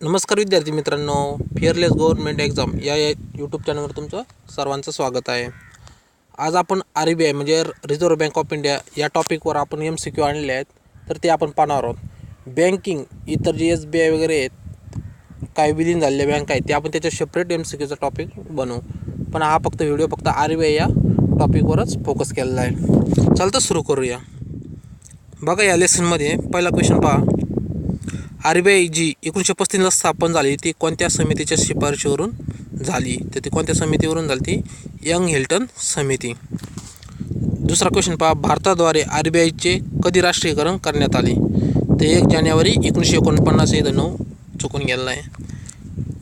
नमस्कार विद्यार्थी मित्रांनो, फिअरलेस गव्हर्नमेंट एक्झाम या यूट्यूब चॅनलवर तुमचं सर्वांचं स्वागत आहे। आज आपण RBI म्हणजे रिझर्व्ह बँक ऑफ इंडिया या टॉपिकवर आपण MCQ आणले आहेत, तर ते आपण पाहणार आहोत। बँकिंग इतर जे SBI वगैरे आहेत, काही विलीन झालेल्या बँक आहेत, ते आपण त्याच्या सेपरेट MCQचा टॉपिक बनवू, पण हा व्हिडिओ फक्त RBI या टॉपिकवरच फोकस केलेला आहे। चला सुरू करूया। बघा, या लेसनमध्ये पहिला क्वेश्चन पहा। RBI जी 1935ला स्थापन झाली ती कोणत्या समितीच्या शिफारशीवरून झाली? तर ती कोणत्या समितीवरून झाली? ती यंग हिल्टन समिती। दुसरा क्वेश्चन पहा, भारताद्वारे RBIचे कधी राष्ट्रीयकरण करण्यात आले? ते 1 जानेवारी 1949 हे 9 चुकून गेलेला आहे।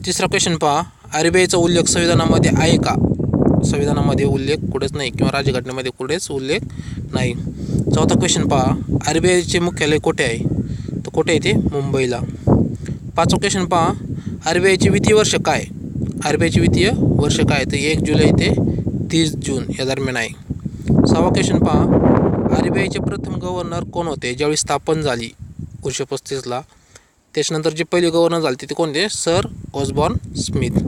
तिसरा क्वेश्चन पहा, RBIचा उल्लेख संविधानामध्ये आहे का? संविधानामध्ये उल्लेख कुठेच नाही किंवा राज्यघटनेमध्ये कुठेच उल्लेख नाही। चौथा क्वेश्चन पहा, RBIचे मुख्यालय कुठे आहे? तर कुठे आहे ते? मुंबईला। पाचवा क्वेश्चन पहा, RBIचे वित्तीय वर्ष काय? RBIचे वित्तीय वर्ष काय? तर 1 जुलै ते 30 जून या दरम्यान आहे। सहावा क्वेश्चन पहा, RBIचे प्रथम गव्हर्नर कोण होते ज्यावेळी स्थापन झाली 1935ला? त्याच्यानंतर जे पहिले गव्हर्नर झाले ते कोणते? Sir Osborne Smith.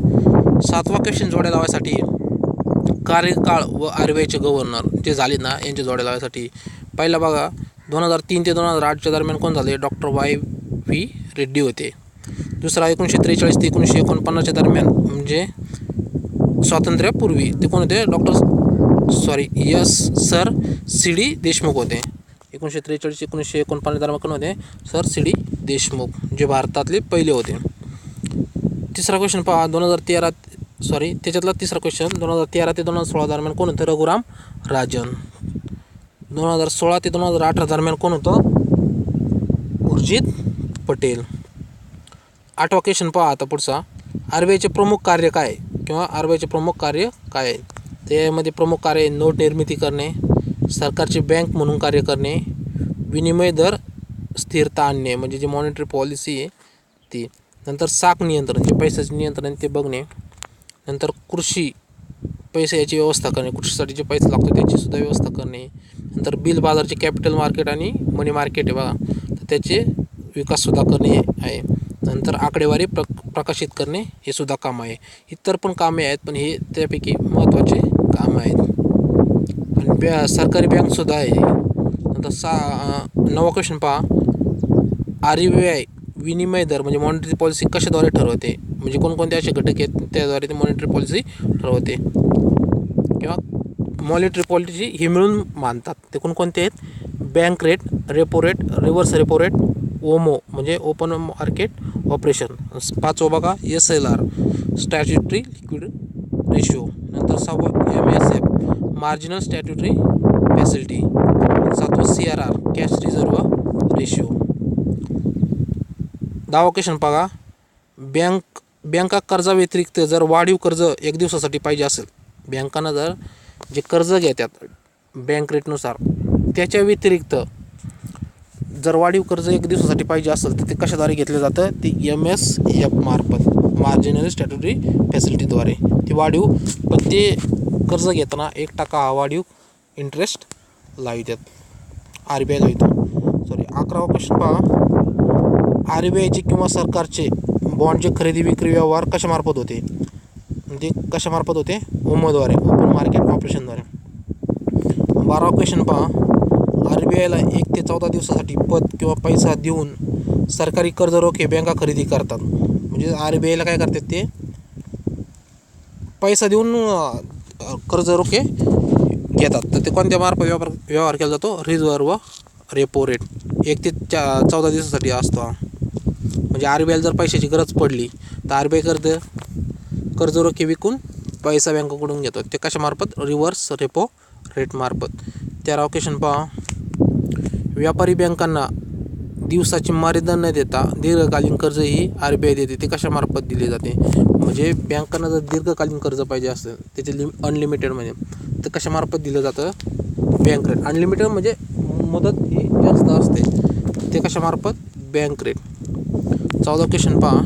सातवा क्वेश्चन जोड्या लावायसाठी कार्यकाळ व RBIचे गव्हर्नर जे झाले ना यांचे जोड्या लावायसाठी पहिला बघा, 2003 ते 2008च्या दरम्यान कोण झाले? डॉक्टर YV रेड्डी होते। दुसरा 1943 ते 1949च्या दरम्यान म्हणजे स्वातंत्र्यापूर्वी ते कोण होते? सर CD देशमुख होते। 1943 ते 1949 दरम्यान कोण होते? सर CD देशमुख, जे भारतातले पहिले होते। तिसरा क्वेश्चन पहा, त्याच्यातला तिसरा क्वेश्चन 2013 ते 2016 दरम्यान कोण होतं? रघुराम राजन। 2016 ते 2018 दरम्यान कोण होतं? उर्जित पटेल। आठवा क्वेश्चन पहा आता पुढचा, RBIचे प्रमुख कार्य काय किंवा RBIचे प्रमुख कार्य काय आहे? त्यामध्ये प्रमुख कार्य नोट निर्मिती करणे, सरकारची बँक म्हणून कार्य करणे, विनिमय दर स्थिरता आणणे म्हणजे जी मॉनिटरी पॉलिसी आहे ती, नंतर साख नियंत्रण जे पैशाचे नियंत्रण ते बघणे, नंतर कृषी पैसे याची व्यवस्था करणे, कृषीसाठी जे पैसे लागतो त्याची सुद्धा व्यवस्था करणे, नंतर बिल बाजारचे कॅपिटल मार्केट आणि मनी मार्केट आहे बघा, तर त्याचे विकाससुद्धा करणे आहे, नंतर आकडेवारी प्रकाशित करणे हे सुद्धा काम आहे। इतर पण कामे आहेत, पण हे त्यापैकी महत्त्वाचे काम आहेत। आणि सरकारी बँकसुद्धा आहे। नंतर 9वा क्वेश्चन पहा, RBI विनिमय दर म्हणजे मॉनिटरी पॉलिसी कशाद्वारे ठरवते? म्हणजे कोणकोणते असे घटक आहेत त्याद्वारे ते मॉनिटरी पॉलिसी ठरवते किंवा मॉनिटरी पॉलिसी ही मिळून मानतात? ते कोणकोणते आहेत? Bank rate, repo rate, reverse repo rate, OMO म्हणजे ओपन मार्केट ऑपरेशन। 5वा बघा, SLR स्टॅट्युटरी लिक्विड रेशो, नंतर 6वा MSF मार्जिनल स्टॅट्युटरी फॅसिलिटी, 7वा CRR कॅश रिझर्व्ह रेशो। 10वा क्वेश्चन बघा, बँका कर्जाव्यतिरिक्त जर वाढीव कर्ज 1 दिवसासाठी पाहिजे असेल, बँकांना जर जे कर्ज घेतात बँक रेटनुसार त्याच्या व्यतिरिक्त जर वाढीव कर्ज 1 दिवसासाठी पाहिजे असेल तर ते कशाद्वारे घेतलं जातं? ते MSF मार्फत मार्जिनल स्टॅट्युटरी फॅसिलिटीद्वारे ते वाढीव, पण ते कर्ज घेताना 1% हा वाढीव इंटरेस्ट लावतात, RBI लावतो। 11वा क्वेश्चन पहा, RBIचे किंवा सरकारचे बॉन्डचे खरेदी विक्री व्यवहार कशामार्फत होते? म्हणजे कशामार्फत होते? ओमोद्वारे, ओपन मार्केट ऑपरेशनद्वारे। 12वा क्वेश्चन पहा, RBIला 1 ते 14 दिवसासाठी पत किंवा पैसा देऊन सरकारी कर्ज रोखे बँका खरेदी करतात। म्हणजे RBIला काय करतात? ते पैसा देऊन कर्ज रोखे घेतात, तर ते कोणत्या मार्फत व्यवहार केला जातो? रिझर्व्ह रेपो रेट 1 ते 14 दिवसासाठी असतो। म्हणजे RBIला जर पैशाची गरज पडली तर RBI कर्ज रोखे विकून पैसा बँकेकडून घेतो, ते कशामार्फत? रिव्हर्स रेपो रेट मार्फत। 13वा क्वेश्चन पहा, व्यापारी बँकांना दिवसाची मर्यादा न देता दीर्घकालीन कर्ज ही RBI देते, ते कशामार्फत दिले जाते? म्हणजे बँकांना जर दीर्घकालीन कर्ज पाहिजे असेल त्याचे अनलिमिटेड म्हणजे तर कशामार्फत दिलं जातं? Bank rate. अनलिमिटेड म्हणजे मुदत ही जास्त असते, ते कशामार्फत? Bank rate. 14वा क्वेश्चन पहा,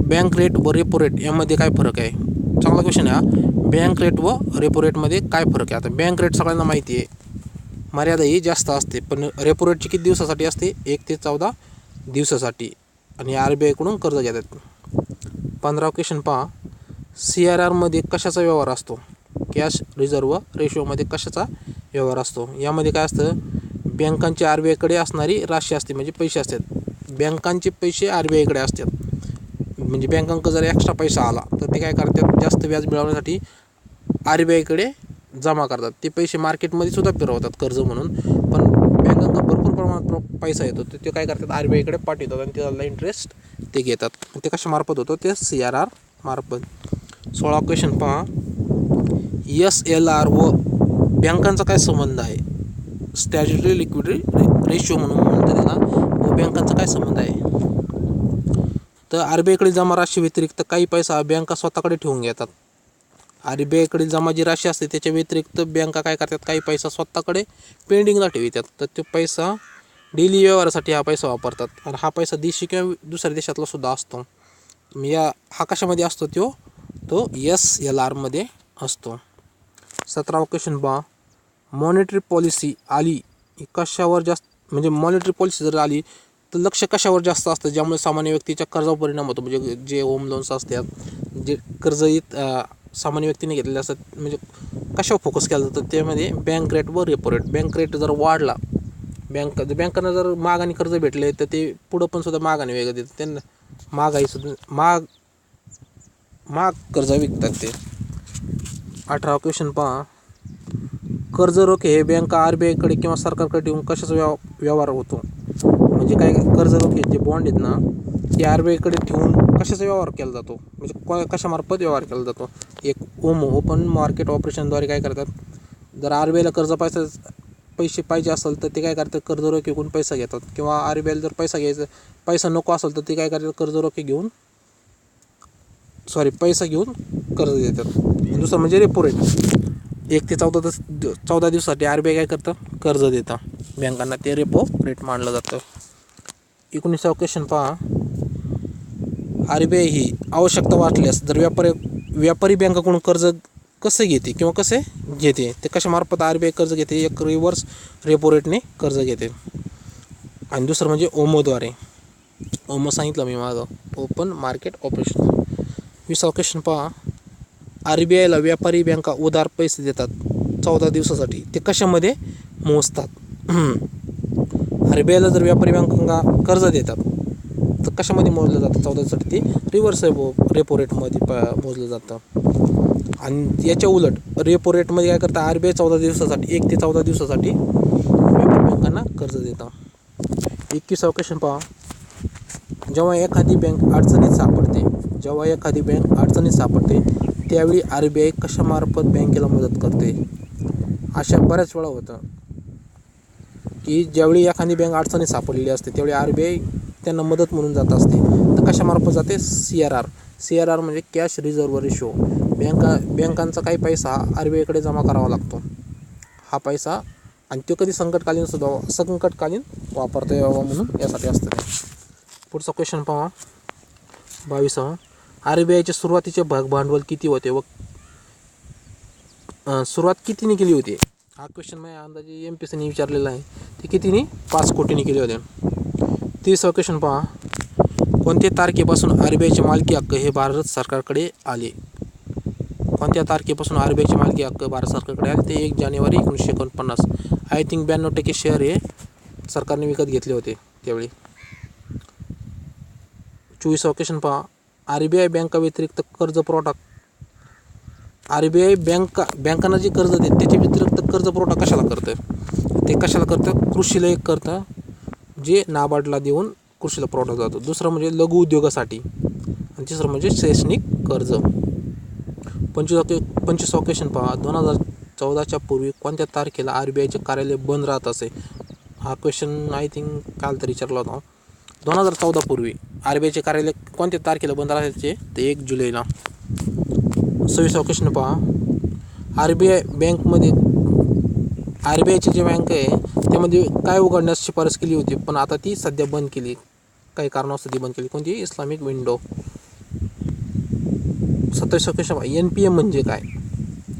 बँक रेट व रेपो रेट यामध्ये काय फरक आहे? चांगला क्वेश्चन आहे हा। बँक रेट व रेपो रेटमध्ये काय फरक आहे? आता बँक रेट सगळ्यांना माहिती आहे, मर्यादा ही जास्त असते, पण रेपो रेटची किती दिवसासाठी असते? 1 ते 14 दिवसासाठी, आणि RBI कडून कर्ज घेतात. 15 क्वेश्चन पहा. CRR मध्ये कशाचा व्यवहार असतो? कॅश रिझर्व्ह रेशोमध्ये कशाचा व्यवहार असतो? यामध्ये काय असतं, बँकांची RBI कडे असणारी राशी असते, म्हणजे पैसे असतात. बँकांचे पैसे RBI कडे असतात. म्हणजे बँकांकडे जर एक्स्ट्रा पैसा आला तर ते काय करतात, जास्त व्याज मिळवण्यासाठी RBI कडे जमा करतात. ते पैसे मार्केटमध्ये सुद्धा फिरवतात कर्ज म्हणून. पण बँकांना भरपूर प्रमाणात पैसा येतो, तर ते काय करतात, RBI कडे पाठवतात आणि त्याला इंटरेस्ट ते घेतात. ते कशामार्फत होतं, ते CRR मार्फत. 16 क्वेश्चन पहा. SLR व बँकांचा काय संबंध आहे? स्टॅच्युटरी लिक्विडिटी रेशो म्हणून म्हणतात त्याला, व बँकांचा काय संबंध आहे? तर RBI कडे जमा राशी व्यतिरिक्त काही पैसा बँका स्वतःकडे ठेवून घेतात. RBI कडे जमा जी राशी असते त्याच्या व्यतिरिक्त बँका काय करतात, काही पैसा स्वतःकडे पेंडिंगला ठेवतात. तर तो पैसा डेली व्यवहारासाठी हा पैसा वापरतात. आणि हा पैसा देशी किंवा दुसऱ्या देशातला सुद्धा असतो. हा कशामध्ये असतो, तो SLR मध्ये असतो. 17 क्वेश्चन पहा. मॉनिटरी पॉलिसी आली कशावर जास्त, म्हणजे मॉनिटरी पॉलिसी जर आली तर लक्ष कशावर जास्त असतं, ज्यामुळे सामान्य व्यक्तीच्या कर्जावर परिणाम होतो? म्हणजे जे होम लोन्स असतात, जे कर्ज सामान्य व्यक्तीने घेतलेले असतात, म्हणजे कशावर फोकस केला जातं? त्यामध्ये बँक रेट व रेपो रेट. बँक रेट जर वाढला, बँकांना जर महाग आणि कर्ज भेटले तर ते पुढं पण सुद्धा महाग आणि वेगळं देतात. त्यांना महागाई सुद्धा महाग कर्ज विकतात ते. 18 क्वेश्चन पहा. कर्ज रोखे हे बँका RBI कडे किंवा सरकारकडे ठेवून कशाचा व्यवहार होतो? म्हणजे काय, कर्ज रोखे जे बॉन्ड आहेत ना, ते RBI कडे ठेवून कशाचा व्यवहार केला जातो, म्हणजे कशामार्फत व्यवहार केला जातो? एक ओपन मार्केट ऑपरेशनद्वारे काय करतात, जर RBI ला पैसे पाहिजे असेल तर ते काय करतात, कर्ज रोखे घेऊन पैसा घेतात. किंवा RBI जर पैसा नको असेल तर ते काय करतात, पैसा घेऊन कर्ज देतात. दुसरं म्हणजे रेपो रेट. 1 ते 14 दिवसासाठी RBI काय करतं, कर्ज देतं बँकांना. ते रेपो रेट मानलं जातं. 19 क्वेश्चन पहा. RBI ही आवश्यकता वाटल्यास जर व्यापारी बँकाकडून कर्ज कसे घेते किंवा कसे घेते? ते कशामार्फत RBI कर्ज घेते? एक रिव्हर्स रेपो रेटने कर्ज घेते. आणि दुसरं म्हणजे ओमोद्वारे. ओमो सांगितलं मी मागं, ओपन मार्केट ऑपरेशन. 20 क्वेश्चन पहा. RBI ला व्यापारी बँका उधार पैसे देतात 14 दिवसासाठी, ते कशामध्ये मोजतात? RBI ला जर व्यापारी बँका कर्ज देतात तर कशामध्ये मोजलं जातं 14 दिवसासाठी? ते रिव्हर्स रेपो रेटमध्ये मोजलं जातं. आणि याच्या उलट रेपो रेटमध्ये काय करतं, RBI 14 दिवसासाठी 1 ते 14 दिवसासाठी व्यापारी बँकांना कर्ज देतं. 21 क्वेश्चन पहा. जेव्हा एखादी बँक अडचणीत सापडते त्यावेळी RBI कशामार्फत बँकेला मदत करते? अशा बऱ्याच वेळा होतं की ज्यावेळी एखादी बँक अडचणीत सापडलेली असते त्यावेळी RBI त्यांना मदत म्हणून जात असते. तर कशामार्फत जाते? CRR म्हणजे कॅश रिझर्व्ह रेशो. बँकांचा काही पैसा RBI कडे जमा करावा लागतो. हा पैसा, आणि तो कधी संकटकालीन वापरता यावा म्हणून यासाठी असतं ते. पुढचा क्वेश्चन पहा. 22. RBI चे सुरुवातीचे भागभांडवल किती होते व सुरुवात कितीने केली होती? हा क्वेश्चन माझ्या अंदाजे MPSCने विचारलेला आहे. ते कितीने? 5 कोटीने केले होते. 30 क्वेश्चन पहा. कोणत्या तारखेपासून RBI चे मालकी हक्क हे भारत सरकारकडे आले? कोणत्या तारखेपासून RBI चे मालकी हक्क भारत सरकारकडे आले? ते 1 जानेवारी 1949. आय थिंक 92% शेअर हे सरकारने विकत घेतले होते त्यावेळी. 24 क्वेश्चन पहा. RBI बँका व्यतिरिक्त कर्ज पुरवठा, RBI बँकांना जे कर्ज देते त्याच्या व्यतिरिक्त कर्ज पुरवठा कशाला करतं? ते कशाला करतं? कृषीला एक करतं, जे नाबार्डला देऊन कृषीला पुरवठा जातो. दुसरं म्हणजे लघु उद्योगासाठी, आणि तिसरं म्हणजे शैक्षणिक कर्ज. 25 क्वेश्चन पहा. 2014च्या पूर्वी कोणत्या तारखेला RBI चे कार्यालय बंद राहत असे? हा क्वेश्चन आय थिंक काल तरी विचारला होता. 2014 पूर्वी RBI चे कार्यालय कोणत्या तारखेला बंद राहायचे? ते 1 जुलैला. 26 क्वेश्चन पहा. RBI ची जी बँक आहे त्यामध्ये काय उघडण्यास शिफारस केली होती, पण आता ती सध्या बंद केली, काही कारणास्तव ती बंद केली? कोणती? Islamic window. 27 क्वेश्चन पहा. NPM म्हणजे काय?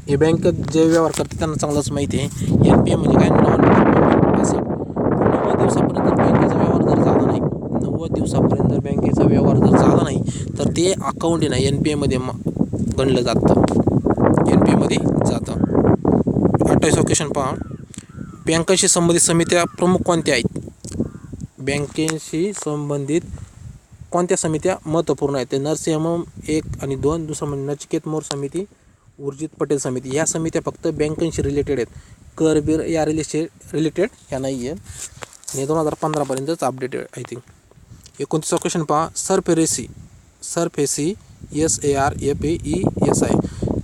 हे बँक जे व्यवहार करते त्यांना चांगलंच माहिती आहे. NPM म्हणजे काय? Non performing asset. 90 दिवसापर्यंत बँकेचा व्यवहार जर झाला नाही, 90 दिवसापर्यंत जर बँकेचा व्यवहार जर झाला नाही तर ते अकाउंट आहे ना NPAमध्ये गणलं जातं, NPAमध्ये जातं. 28वा क्वेश्चन पहा, बँकांशी संबंधित समित्या प्रमुख कोणत्या आहेत? बँकेशी संबंधित कोणत्या समित्या महत्त्वपूर्ण आहेत? ते नरसिंहम 1 आणि 2, दुसरं म्हणजे नचिकेत मोर समिती, उर्जित पटेल समिती. ह्या समित्या फक्त बँकांशी रिलेटेड आहेत, कर बिर या रिलेटेड ह्या नाही आहेत. आणि 2015पर्यंतच अपडेटेड आय थिंक. 29वा क्वेश्चन पहा, सरफेसी SARFAESI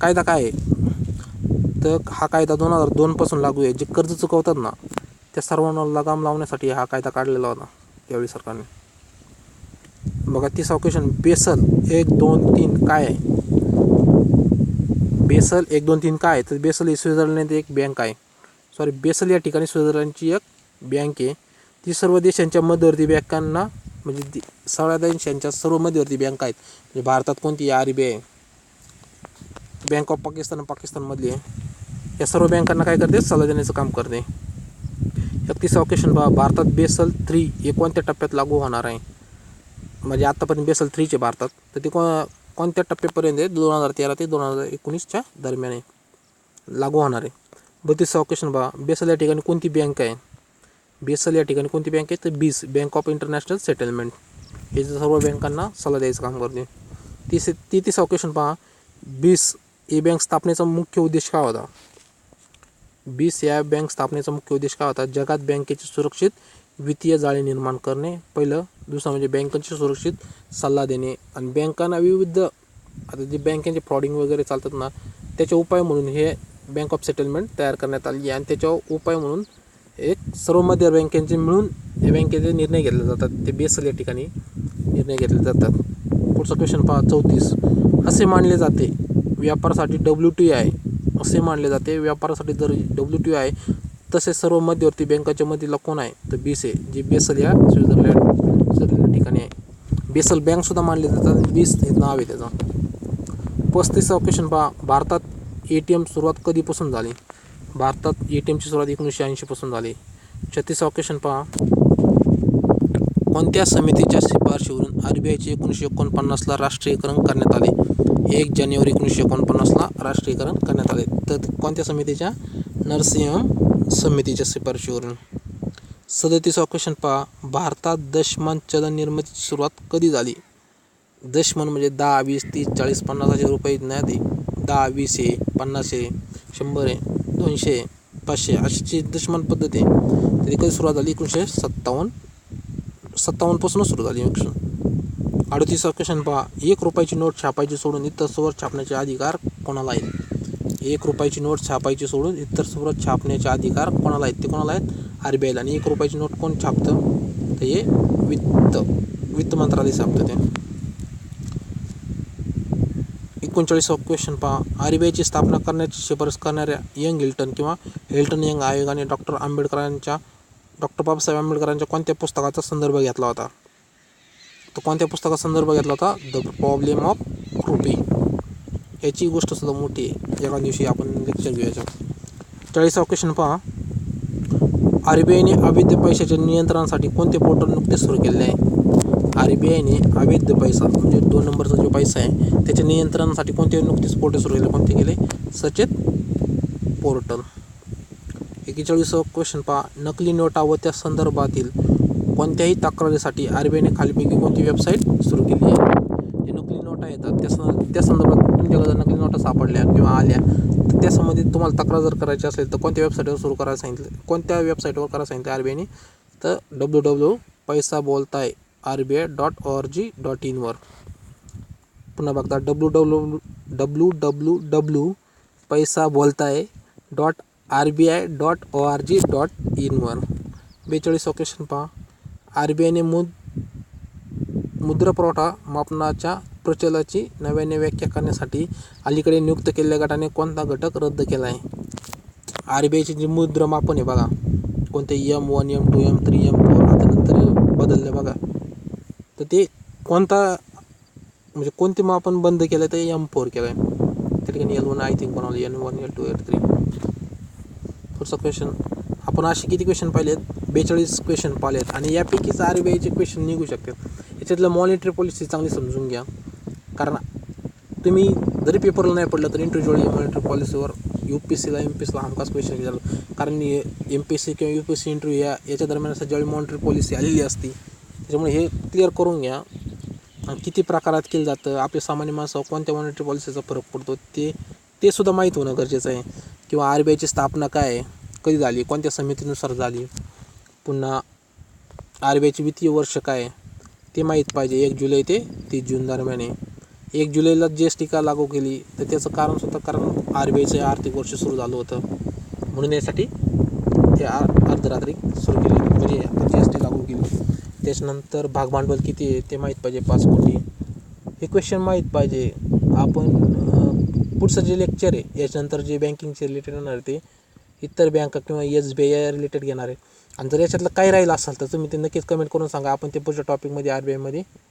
कायदा काय आहे? तर हा कायदा 2002 पासून लागू आहे. जे कर्ज चुकवतात ना त्या सर्वांना लगाम लावण्यासाठी हा कायदा काढलेला होता यावेळी सरकारने. बघा 30वा क्वेश्चन, बेसल 1, 2, 3 काय आहे? बेसल 1, 2, 3 काय आहे? तर बेसल ही स्वित्झर्लंड एक बँक आहे. बेसल या ठिकाणी स्वित्झर्लंडची एक बँक आहे. ती सर्व देशांच्या मध्यवर्ती बँकांना म्हणजे सगळ्या देशांच्या सर्व मध्यवर्ती बँका आहेत. म्हणजे भारतात कोणती RBI, बँक ऑफ पाकिस्तान पाकिस्तानमधली आहे. या सर्व बँकांना काय करते? सल्ला देण्याचं काम करते. 31वा क्वेश्चन पहा, भारतात बेसल 3 हे कोणत्या टप्प्यात लागू होणार आहे? म्हणजे आत्तापर्यंत बेसल 3 भारतात, तर ते कोणत्या टप्प्यापर्यंत आहे? 2013 ते 2019च्या दरम्यान आहे लागू होणार आहे. 32वा क्वेश्चन पहा, बेसल या ठिकाणी कोणती बँक आहे? बेसल या ठिकाणी कोणती बँक आहे? तर BIS, bank of international settlement. हे सर्व बँकांना सल्ला द्यायचं काम करते. 33वा क्वेश्चन पहा, BIS ही बँक स्थापनेचा मुख्य उद्देश काय होता? BIS या बँक स्थापनेचा मुख्य उद्देश काय होता? जगात बँकेची सुरक्षित वित्तीय जाळी निर्माण करणे पहिलं. दुसरं म्हणजे बँकांची सुरक्षित सल्ला देणे आणि बँकांना विविध आता जे बँकांचे फ्रॉडिंग वगैरे चालतात ना त्याचे उपाय म्हणून हे बँक ऑफ सेटलमेंट तयार करण्यात आली आहे. आणि त्याच्यावर उपाय म्हणून एक सर्व मध्य बँकांचे मिळून हे बँकेचे निर्णय घेतले जातात. ते बेसल या ठिकाणी निर्णय घेतले जातात. पुढचा क्वेश्चन पहा 34, असे मानले जाते व्यापारासाठी WTI असे मानले जाते व्यापारासाठी जर WTI आहे तसे सर्व मध्यवर्ती बँकांच्या मधील कोण आहे? तर BIS आहे, जी बेसल या स्वित्झर्लंड ठिकाणी आहे. बेसल बँक सुद्धा मानले जातात. BIS हे नाव आहे त्याचं. 35वा क्वेश्चन पहा, भारतात ATM सुरुवात कधीपासून झाली? भारतात ATMची सुरुवात 1980 पासून झाली. 36वा क्वेश्चन पहा, कोणत्या समितीच्या शिफारशीवरून RBIचे 1949ला राष्ट्रीयकरण करण्यात आले? 1 जानेवारी 1949ला राष्ट्रीयकरण करण्यात आले. तर कोणत्या समितीच्या? नरसिंहम समितीच्या शिफारशीवरून. 37वा क्वेश्चन पहा, भारतात दशमान चलन निर्मितीची सुरुवात कधी झाली? दशमान म्हणजे 10, 20, 30, 40, 50 असे रुपये नाही ते 10, 20 आहे, 50 आहे, 100 आहे, 200 आहे, 500 अशी दशमान पद्धत आहे. तरी कधी सुरुवात झाली? 1957 पासूनच सुरू झाली. 38वा क्वेश्चन पहा, 1 रुपयाची नोट छापायची सोडून इतर सर्व छापण्याचे अधिकार कोणाला आहेत? 1 रुपयाची नोट छापायची सोडून इतर सर्व छापण्याचे अधिकार कोणाला आहेत? ते कोणाला आहेत? RBIला. आणि 1 रुपयाची नोट कोण छापतं? तर हे वित्त मंत्रालय छापतं ते. 39वा क्वेश्चन पहा, RBIची स्थापना करण्याची शिफारस करणाऱ्या यंग हिल्टन किंवा हिल्टन यंग आयोगाने डॉक्टर बाबासाहेब आंबेडकरांच्या कोणत्या पुस्तकाचा संदर्भ घेतला होता? तो कोणत्या पुस्तकाचा संदर्भ घेतला होता? The problem of rupee. याची गोष्ट सुद्धा मोठी आहे, एका दिवशी आपण लेक्चर घेऊया. 40वा क्वेश्चन पहा, RBIने अवैध पैशाच्या नियंत्रणासाठी कोणते पोर्टल नुकतेच सुरू केले आहे? RBIने अवैध पैसा म्हणजे 2 नंबरचा जो पैसा आहे त्याच्या नियंत्रणासाठी कोणते नुकतेच पोर्टल सुरू केले? कोणते केले? सचेत पोर्टल. 41वा क्वेश्चन पहा, नकली नोटा व त्या संदर्भातील कोणत्याही तक्रारीसाठी RBIने खालीपैकी कोणती वेबसाईट सुरू केली आहे? जे नकली नोटा येतात त्या संदर्भात तुमच्याकडे नकली नोटा सापडल्या किंवा आल्या तर त्या संबंधित तुम्हाला तक्रार जर करायची असेल तर कोणत्या वेबसाईटवर सुरू करायला सांगितलं? कोणत्या वेबसाईटवर करायला सांगितलं RBIने? तर www.paisaboltaye.rbi.org.in वर. पुन्हा बघता www.paisaboltaye.rbi.org.in वर. 42वा क्वेश्चन पहा, RBIने मुद्रा पुरवठा मापनाच्या प्रचलाची नव्याने व्याख्या करण्यासाठी अलीकडे नियुक्त केलेल्या गटाने कोणता घटक रद्द केला आहे? RBIचे जे मुद्रा मापन आहे बघा, कोणते M1, M2, M3, M4 आता नंतर बदलले बघा, तर ते कोणता म्हणजे कोणते मापन बंद केलं तर M4 केलं आहे. त्या ठिकाणी L1 आय थिंक बनवलं, N1, L2, L3. पुढचा क्वेश्चन, आपण असे किती क्वेश्चन पाहिलेत? 42 क्वेश्चन पाहिलेत आणि यापैकीच RBIचे क्वेश्चन निघू शकतात. याच्यातलं मॉनिटरी पॉलिसी चांगली समजून घ्या, कारण तुम्ही जरी पेपरला नाही पडलं तर इंटरव्ह्यूवेळी मॉनिटरी पॉलिसीवर UPSCला MPSCला हमखास क्वेश्चन विचारलं. कारण MPSC किंवा UPSC इंटरव्ह्यू याच्या दरम्यान असं ज्यावेळी मॉनिटरी पॉलिसी आलेली असते, त्याच्यामुळे हे क्लिअर करून घ्या. किती प्रकारात केलं जातं, आपल्या सामान्य माणसावर कोणत्या मॉनिटरी पॉलिसीचा फरक पडतो ते सुद्धा माहीत होणं गरजेचं आहे. किंवा RBIची स्थापना काय आहे, कधी झाली, कोणत्या समितीनुसार झाली, पुन्हा RBIची वित्तीय वर्ष काय आहे ते माहीत पाहिजे. 1 जुलै ते 30 जून दरम्यान आहे. 1 जुलैला GST का लागू केली तर त्याचं कारण सुद्धा कारण RBIचं आर्थिक वर्ष सुरू झालं होतं, म्हणून यासाठी ते अर्धरात्री सुरू केली, म्हणजे GST लागू केली. त्याच्यानंतर भागभांडवल किती आहे ते माहीत पाहिजे, 5 कोटी. हे क्वेश्चन माहीत पाहिजे. आपण पुढचं जे लेक्चर आहे याच्यानंतर जे बँकिंगचे रिलेटेड येणार आहे ते इतर बँका किंवा SBI या रिलेटेड घेणार आहे. आणि जर याच्यातलं काही राहिलं असेल तर तुम्ही ते नक्कीच कमेंट करून सांगा. आपण ते पुढच्या टॉपिकमध्ये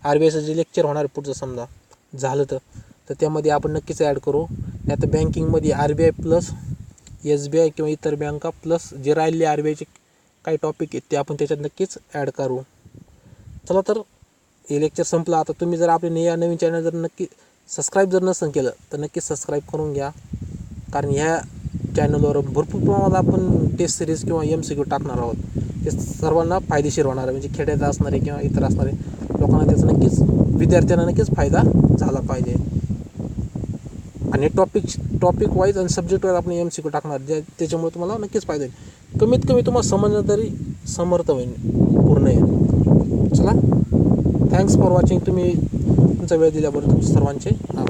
RBIचं जे लेक्चर होणार आहे पुढचं समजा झालं तर त्यामध्ये आपण नक्कीच ॲड करू. नाही तर बँकिंगमध्ये RBI प्लस SBI किंवा इतर बँका प्लस जे राहिले RBIचे काही टॉपिक आहेत ते आपण त्याच्यात नक्कीच ॲड करू. चला तर हे लेक्चर संपलं. आता तुम्ही जर आपले या नवीन चॅनल जर नक्की सबस्क्राईब जर नसेल केलं तर नक्कीच सबस्क्राईब करून घ्या, कारण ह्या चॅनलवर भरपूर प्रमाणात आपण टेस्ट सिरीज किंवा MCQ टाकणार आहोत. ते सर्वांना फायदेशीर होणार आहे, म्हणजे खेड्यात असणारे किंवा इतर असणारे लोकांना त्याचा नक्कीच, विद्यार्थ्यांना नक्कीच फायदा झाला पाहिजे. आणि टॉपिक वाईज आणि सब्जेक्ट वाईज आपण MCQ टाकणार, त्याच्यामुळे तुम्हाला नक्कीच फायदा होईल. कमीत कमी तुम्हाला समजणं तरी समर्थ होईल पूर्ण आहे. चला, थँक्स फॉर वॉचिंग. तुम्ही तुमचा वेळ दिल्याबद्दल सर्वांचे आभार.